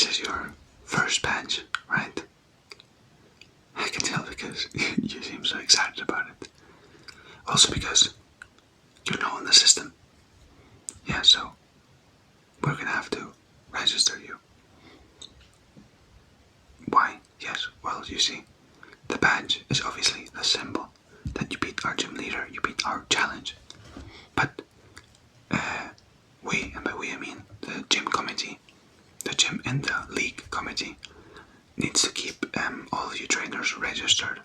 this is your first badge, right? I can tell because you seem so excited about it. Also because you're now in the system. Yeah, so we're gonna have to register you. Why? Yes, well, you see, the badge is obviously the symbol that you beat our gym leader, you beat our challenge. But we, and by we I mean the gym committee, the gym and the league committee, needs to keep all of you trainers registered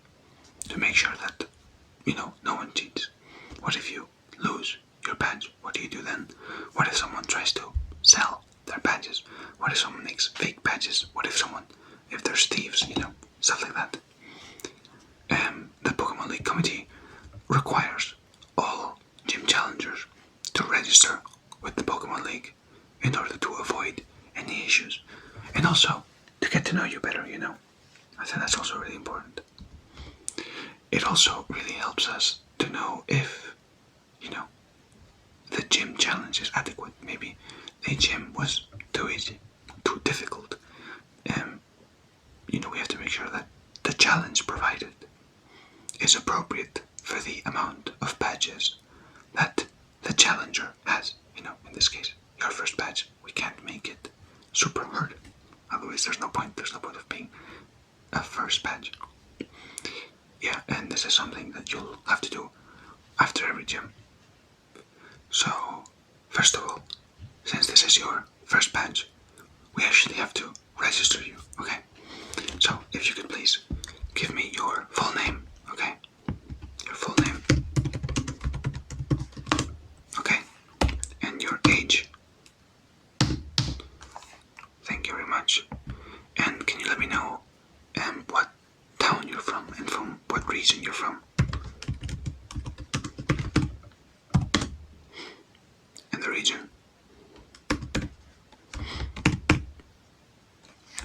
to make sure that, no one cheats. What if you lose your badge? What do you do then? What if someone tries to sell their badges? What if someone makes fake badges? What if there's thieves, stuff like that. The Pokemon League Committee requires all gym challengers to register with the Pokemon League in order to avoid any issues. And also to get to know you better, I think that's also really important. It also really helps us to know if, the gym challenge is adequate. Maybe the gym was too easy, too difficult. We have to make sure that the challenge provided is appropriate for the amount of badges that the challenger has. In this case, your first badge, we can't make it super hard. Otherwise, there's no point of being a first badge. Yeah, and this is something that you'll have to do after every gym. So, first of all, since this is your first badge, we actually have to register you, okay? So, if you could please give me your full name, okay? Your full name. Okay, and your age. Thank you very much. And can you let me know what town you're from and from what region you're from? And the region.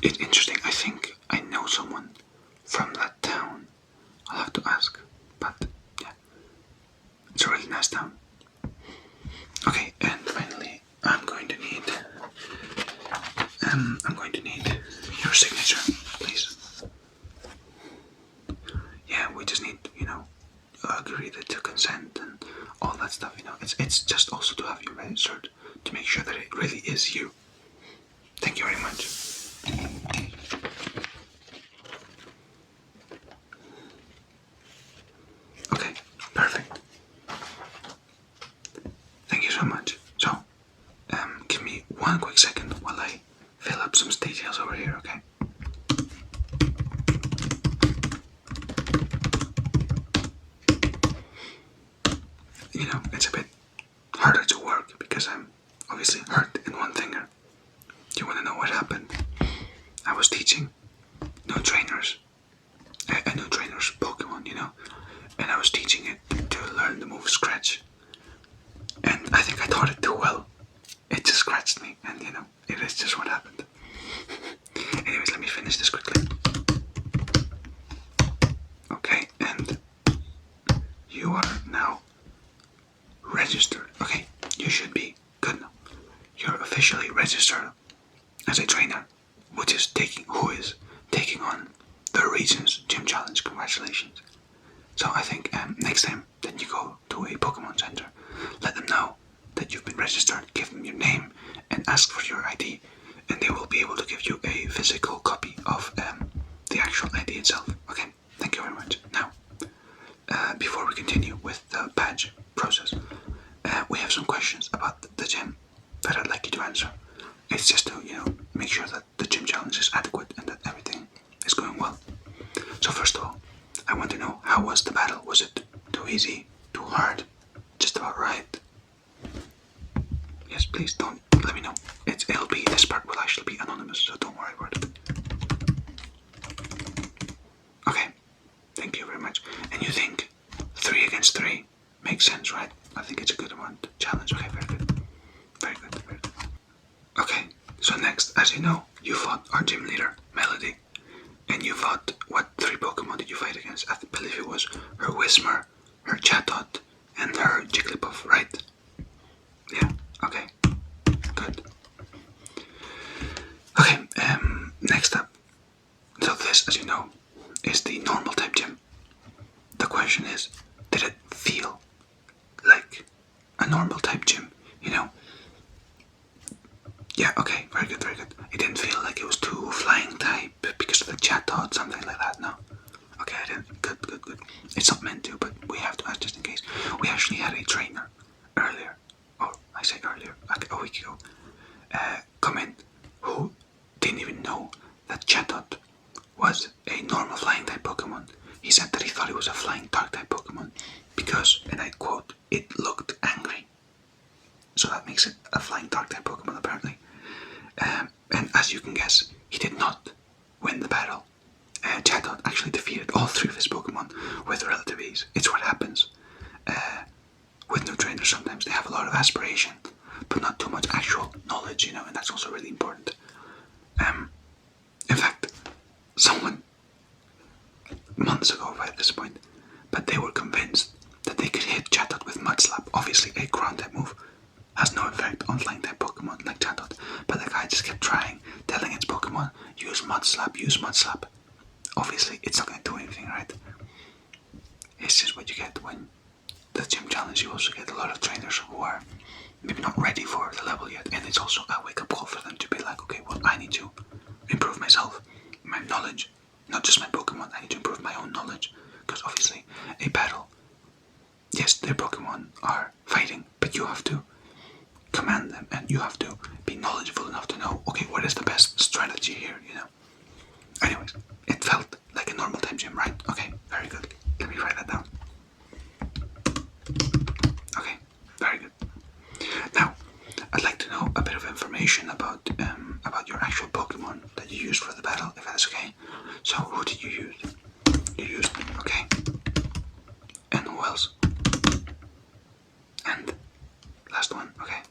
It's interesting. I think I know someone from that town. I'll have to ask, but yeah, it's a really nice town. Okay, and finally, I'm going to need your signature, please. Yeah, we just need, agree to consent and all that stuff. It's just also to have you registered to make sure that it really is you. Thank you very much. Okay, perfect. Thank you so much. So, give me one quick second while I fill up some details over here, okay? It's a bit harder to work because I'm obviously hurt in one finger. Do you want to know what happened? I was teaching new trainers Pokemon, and I was teaching it to learn the move Scratch. And I think I taught it too well. It just scratched me, and it is just what happened. Anyways, let me finish this quickly. Okay, and you are now registered. Okay, you should be good now. You're officially registered as a trainer, who is taking on the region's gym challenge. Congratulations. So I think next time that you go to a Pokemon Center, let them know that you've been registered, give them your name, and ask for your ID, and they will be able to give you a physical copy of the actual ID itself. Okay, thank you very much. Now, before we continue with the badge process, we have some questions about the gym that I'd like you to answer. It's just to, make sure that the gym challenge is adequate and that everything is going well. So first of all, I want to know, how was the battle? Was it too easy, too hard, just about right? Yes, please don't let me know. This part will actually be anonymous, so don't worry about it. Okay, thank you very much. And you think 3 against 3 makes sense, right? I think it's a good amount challenge. Okay, very good. Very good, very good. Okay, so next, as you know, you fought our gym leader, Melody. And you fought, what 3 Pokemon did you fight against? I believe it was her Whismur, her Chatot, and her Jigglypuff, right? Yeah, okay. Good. Okay, this, as you know, is the normal type gym. The question is, did it feel like a normal type gym? Yeah, okay, very good, very good. It didn't feel like it was too flying type because of the chat thought, something like that, no? Okay, I didn't. Good, good, good. It's not meant to, but we have to ask just in case. We actually had a trainer earlier, or I say earlier, like a week ago, come in who didn't even know that Chatot was a normal flying type Pokemon. He said that he thought it was a flying dark type Pokemon because, and I quote, it looked angry. So that makes it a flying dark type Pokemon apparently. And as you can guess, he did not win the battle. Chatot actually defeated all three of his Pokemon with relative ease. It's what happens with new trainers. Sometimes they have a lot of aspiration, but not too much actual knowledge, and that's also really important. In fact, someone months ago at this point, but they were convinced that they could hit Chatot with Mud Slap. Obviously, a ground type move has no effect on flying type Pokemon like Chatot, but the guy just kept trying, telling its Pokemon, use Mud Slap, use Mud Slap. Obviously, it's not going to do anything, right? It's just what you get when the gym challenge. You also get a lot of trainers who are maybe not ready for the level yet, and it's also a wake-up call for them to be like, okay, well, I need to improve myself, my knowledge, not just my Pokemon. I need to improve my own knowledge, because obviously, a battle, yes, their Pokemon are fighting, but you have to command them, and you have to be knowledgeable enough to know, okay, what is the best strategy here, Anyways, it felt like a normal type gym, right? Okay, very good. Let me write that down. Okay, very good. Now, I'd like to know a bit of information about your actual Pokemon that you used for the battle, if that's okay. So, who did you use? You used, okay. And who else? And last one, okay.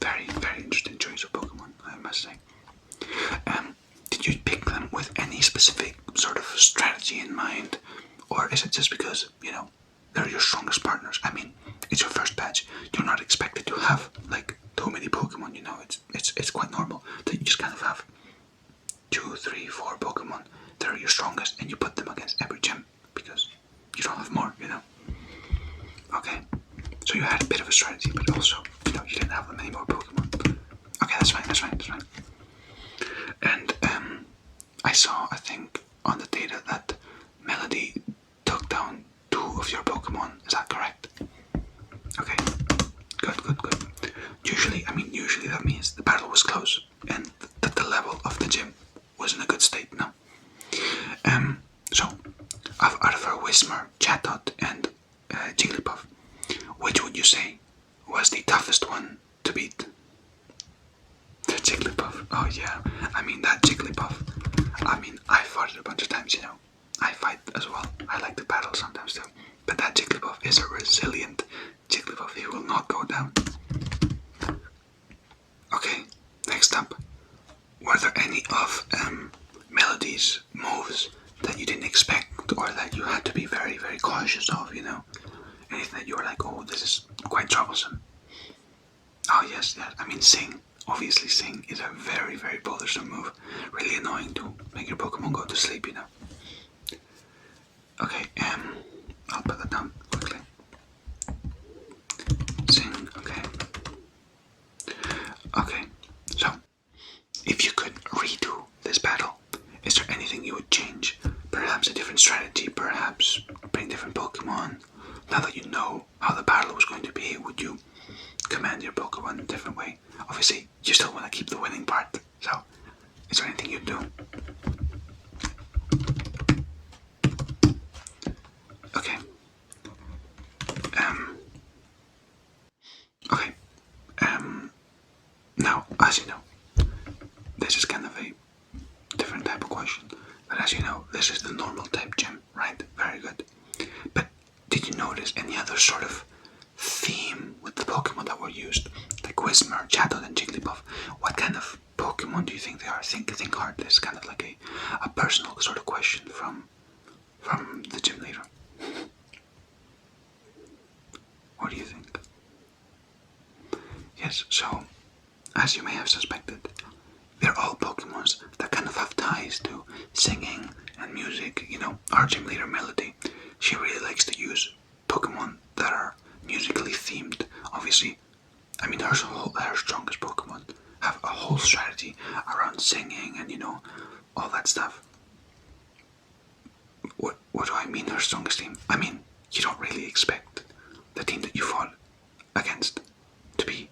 Very, very interesting choice of Pokemon, I must say. Did you pick them with any specific sort of strategy in mind, or is it just because they're your strongest partners? I mean, it's your first batch. You're not expected to have like too many Pokemon. It's quite normal that you just kind of have 2, 3, 4 Pokemon that are your strongest, and you put them against every gym because you don't have more. Okay, so you had a bit of a strategy, but also you didn't have many more Pokemon. Okay, that's fine. That's fine. That's fine. And I saw, I think, on the data that Melody took down 2 of your Pokemon. Is that correct? Okay. Good, good, good. Usually that means the battle was close and that the level of the gym was in a good state, no? So, out of her Whismur, Chatot, and Jigglypuff, which would you say was the toughest one to beat? The Jigglypuff. Oh yeah, that Jigglypuff. I fought it a bunch of times, I fight as well. I like to battle sometimes too. But that Jigglypuff is a resilient Jigglypuff. He will not go down. Okay, next up. Were there any of Melody's moves that you didn't expect or that you had to be very, very cautious of, Anything that you were like, oh, this is quite troublesome? Oh yes, yes. Sing. Obviously, Sing is a very, very bothersome move. Really annoying to make your Pokemon go to sleep, Okay, I'll put that down quickly. Sing, okay. Okay, so, if you could redo this battle, is there anything you would change? Perhaps a different strategy, perhaps bring different Pokemon? Now that you know how the battle was going to be, would you command your Pokemon in a different way? Obviously, you still want to keep the winning part, so is there anything you'd do? Okay. Okay. Now, as you know, this is kind of a different type of question, but as you know, this is the normal type gym, right? Very good. But did you notice any other sort of theme with the Pokemon that were used? Like Whismur, Chatot, and Jigglypuff. What kind of Pokemon do you think they are? Think hard. This is kind of like a personal sort of question from the gym leader. What do you think? Yes, so, as you may have suspected, they're all Pokemons that kind of have ties to singing and music. Our gym leader Melody, she really likes to use Pokemon that are musically themed. Obviously, I mean, her strongest Pokemon have a whole strategy around singing and all that stuff. What do I mean her strongest team? I mean, you don't really expect the team that you fought against to be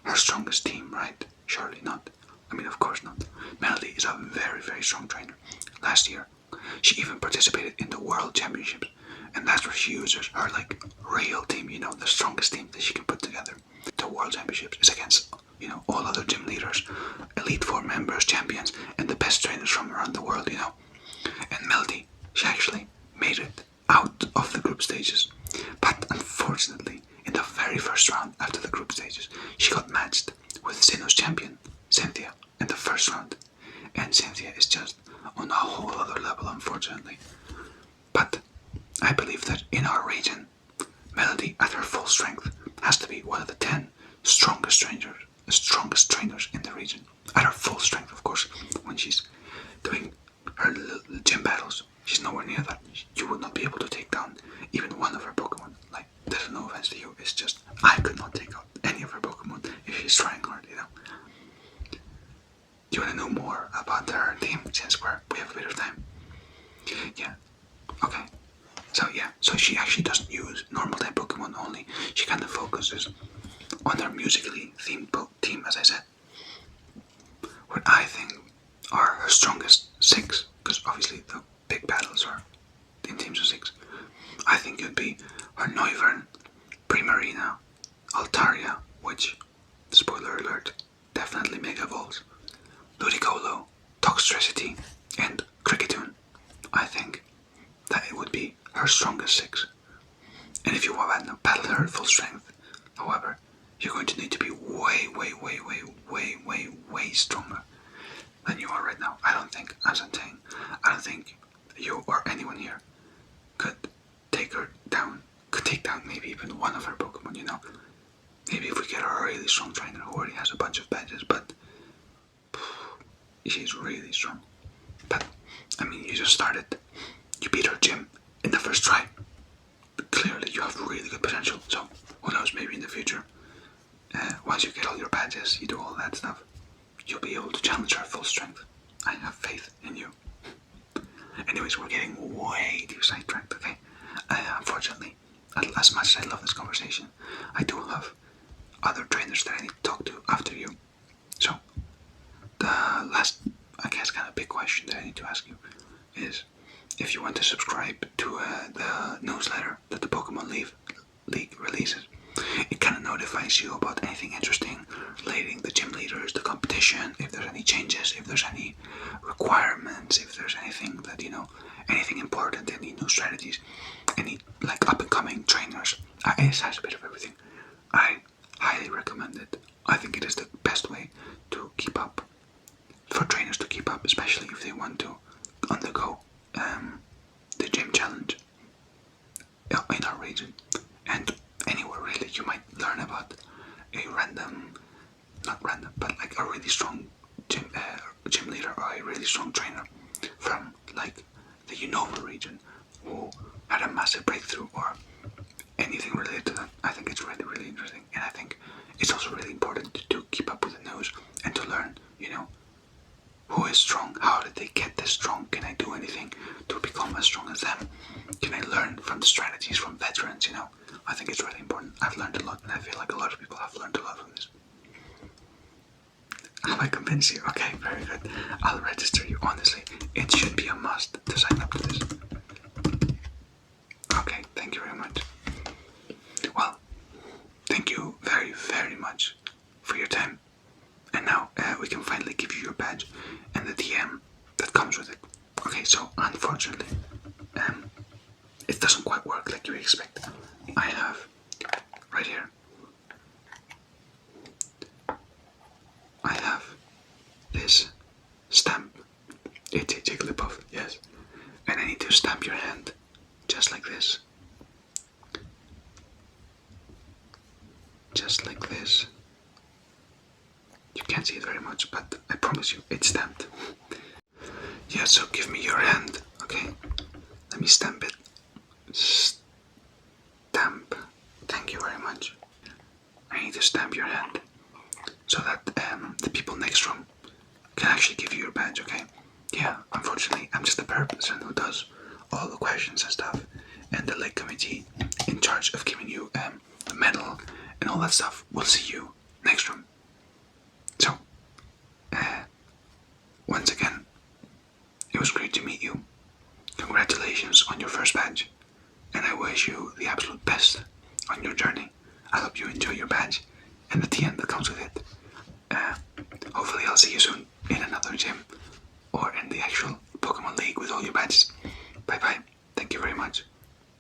her strongest team, right? Surely not. I mean, of course not. Melody is a very, very strong trainer. Last year, she even participated in the World Championships, and that's where she uses her real team. The strongest team that she can put together. The World Championships is against all other gym leaders, Elite Four members, champions, and the best trainers from around the world. And Melody, she actually made it out of the group stages, but unfortunately, in the very first round after the group stages, she got matched with Sinnoh's champion, Cynthia, in the first round. And Cynthia is just on a whole other level, unfortunately. But I believe that in our region, Melody, at her full strength, has to be one of the 10 strongest trainers in the region. At her full strength, of course. When she's doing her gym battles, she's nowhere near that. You would not be able to take down even one of her Pokemon. There's no offense to you, it's just I could not take out any of her Pokemon if she's trying hard. Do you want to know more about her team since we have a bit of time? Yeah. Okay. So she actually doesn't use normal type Pokemon only. She kind of focuses on her musically themed team, as I said. What I think are her strongest 6, because obviously the big battles are in teams of 6. I think it would be her Noivern, Primarina, Altaria, which, spoiler alert, definitely Mega Evolves, Ludicolo, Toxtricity, and Cricketune. I think that it would be her strongest 6. And if you want to battle her at full strength, however, you're going to need to be way, way, way, way, way, way, way stronger than you are right now. I don't think, as I'm saying, I don't think you or anyone here could take her down, could take down maybe even one of her Pokemon, Maybe if we get her a really strong trainer who already has a bunch of badges, but she's really strong. But, I mean, you just started. You beat her gym in the first try. Clearly, you have really good potential, so who knows, maybe in the future, once you get all your badges, you do all that stuff, you'll be able to challenge her at full strength. I have faith in you. Anyways, we're getting way too sidetracked, okay? Unfortunately, as much as I love this conversation, I do have other trainers that I need to talk to after you. So, the last, I guess, kind of big question that I need to ask you is if you want to subscribe to the newsletter that the Pokemon League releases. It kind of notifies you about anything interesting relating the gym leaders, the competition, if there's any changes, if there's any requirements, if there's anything that, anything important, any new strategies, any up and coming trainers. It has a bit of everything. I highly recommend it. I think it is the best way to keep up, for trainers to keep up, especially if they want to undergo the gym challenge in our region. And anywhere really, you might learn about a but a really strong gym leader or a really strong trainer from the Unova region who had a massive breakthrough or anything related to that. I think it's really, really interesting, and I think it's also really important to keep up with the news and to learn, who is strong, how did they get this strong, can I do anything to become as strong as them, can I learn from the strategies from veterans, I think it's really important. I've learned a lot, and I feel like a lot of people have learned a lot from this. Have I convinced you? Okay, very good. I'll register you, honestly. It should be a must to sign up to this. Okay, thank you very much. Well, thank you very, very much for your time. And now we can finally give you your badge and the DM that comes with it. Okay, so unfortunately, it doesn't quite work like you expect. I have right here. I have this stamp. It's a Jigglypuff, yes. And I need to stamp your hand just like this. Just like this. You can't see it very much, but I promise you, it's stamped. Yeah, so give me your hand, okay? Let me stamp it. Stamp. Thank you very much. I need to stamp your hand so that the people next room can actually give you your badge, okay? Yeah, unfortunately, I'm just the person who does all the questions and stuff, and the lake committee in charge of giving you the medal and all that stuff. We'll see you next room. So, once again, it was great to meet you. Congratulations on your first badge, and I wish you the absolute best on your journey. I hope you enjoy your badge and the TN that comes with it. Hopefully I'll see you soon in another gym or in the actual Pokemon League with all your badges.